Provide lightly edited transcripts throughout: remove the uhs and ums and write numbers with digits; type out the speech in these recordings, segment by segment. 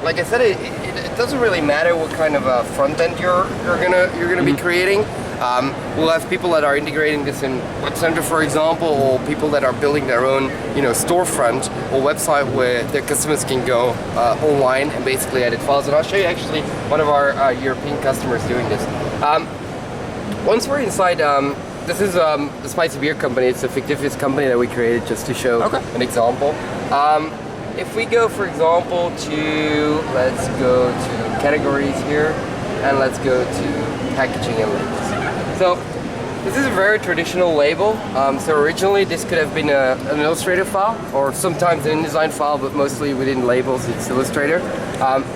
like I said, it doesn't really matter what kind of front end you're gonna be creating. We'll have people that are integrating this in Web Center, for example, or people that are building their own, storefront or website where their customers can go online and basically edit files. And I'll show you actually one of our European customers doing this. Once we're inside, this is the Spicy Beer Company. It's a fictitious company that we created just to show an example. If we go, for example, let's go to categories here, and let's go to packaging and labels. So this is a very traditional label. So originally this could have been an Illustrator file, or sometimes an InDesign file, but mostly within labels it's Illustrator.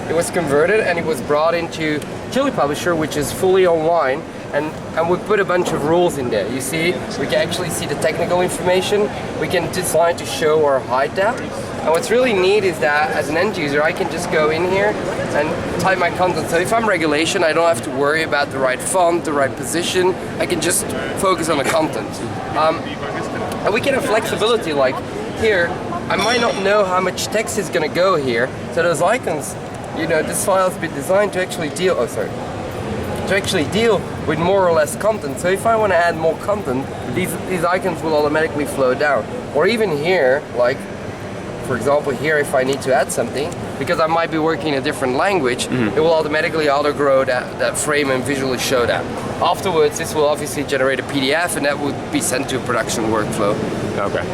It was converted and it was brought into Chili Publisher, which is fully online. And we put a bunch of rules in there. You see, we can actually see the technical information. We can decide to show or hide that. And what's really neat is that as an end user, I can just go in here and type my content. So if I'm regulation, I don't have to worry about the right font, the right position. I can just focus on the content. And we can have flexibility, like here, I might not know how much text is gonna go here. So those icons, this file has been designed to actually deal with more or less content. So if I want to add more content, these icons will automatically flow down. Or even here, like for example here, if I need to add something, because I might be working in a different language, it will automatically auto-grow that frame and visually show that. Afterwards, this will obviously generate a PDF and that would be sent to a production workflow. Okay.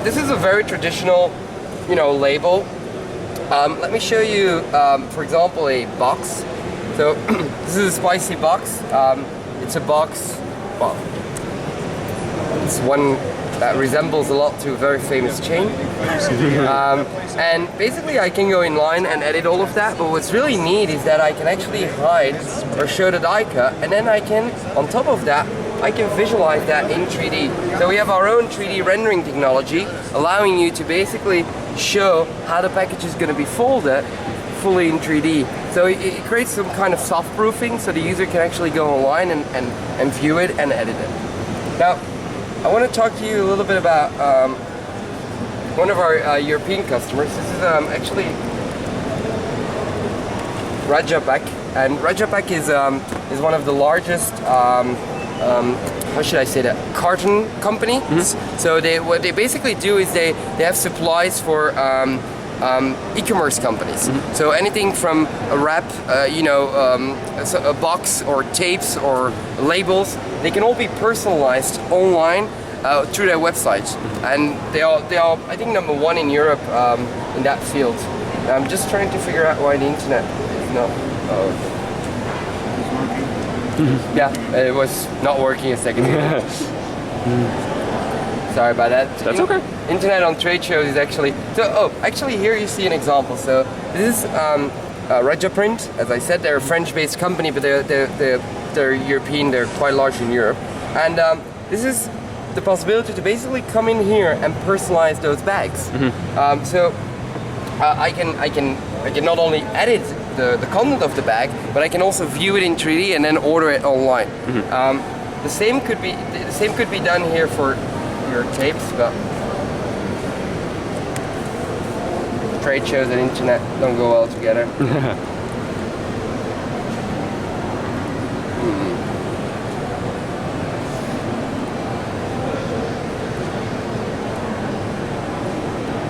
This is a very traditional, label. Let me show you, for example, a box. So this is a spicy box. It's a box, well, it's one that resembles a lot to a very famous chain. And basically I can go in line and edit all of that, but what's really neat is that I can actually hide or show the die cut, and then I can, on top of that, I can visualize that in 3D. So we have our own 3D rendering technology, allowing you to basically show how the package is going to be folded fully in 3D. So it creates some kind of soft proofing, so the user can actually go online and view it and edit it. Now, I want to talk to you a little bit about one of our European customers. This is actually Rajapak, and Rajapak is one of the largest, how should I say that, carton companies. So what they basically do is they have supplies for e-commerce companies. So anything from a wrap, a box or tapes or labels, they can all be personalized online through their website. And they are, I think, #1 in Europe in that field. I'm just trying to figure out why the internet is not. Yeah, it was not working a second ago. Sorry about that. That's okay. Internet on trade shows is actually, actually here you see an example. So this is Rajaprint. As I said, they're a French-based company, but they're European. They're quite large in Europe, and this is the possibility to basically come in here and personalize those bags. So I can not only edit the content of the bag, but I can also view it in 3D and then order it online. The same could be done here for your tapes, but trade shows and internet don't go well together.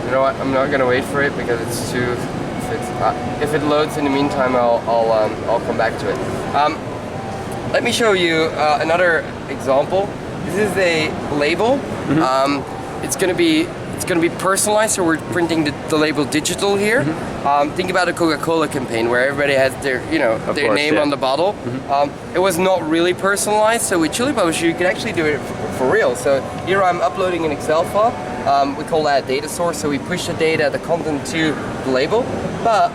You know what? I'm not gonna wait for it because it's too. If it loads in the meantime, I'll come back to it. Let me show you another example. This is a label. It's gonna be personalized, so we're printing the label digital here. Think about a Coca-Cola campaign where everybody has their name on the bottle. It was not really personalized, so with Chili Publisher you can actually do it for real. So here I'm uploading an Excel file. We call that a data source, so we push the data, the content to the label. But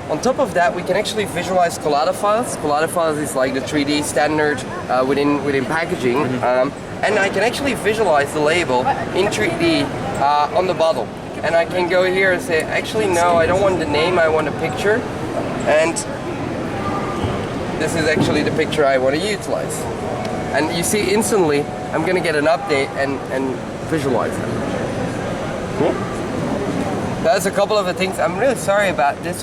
on top of that, we can actually visualize collada files. Collada files is like the 3D standard within packaging. And I can actually visualize the label in 3D on the bottle. And I can go here and say, actually no, I don't want the name, I want a picture. And this is actually the picture I want to utilize. And you see instantly, I'm going to get an update and visualize it. Cool. That's a couple of the things. I'm really sorry about this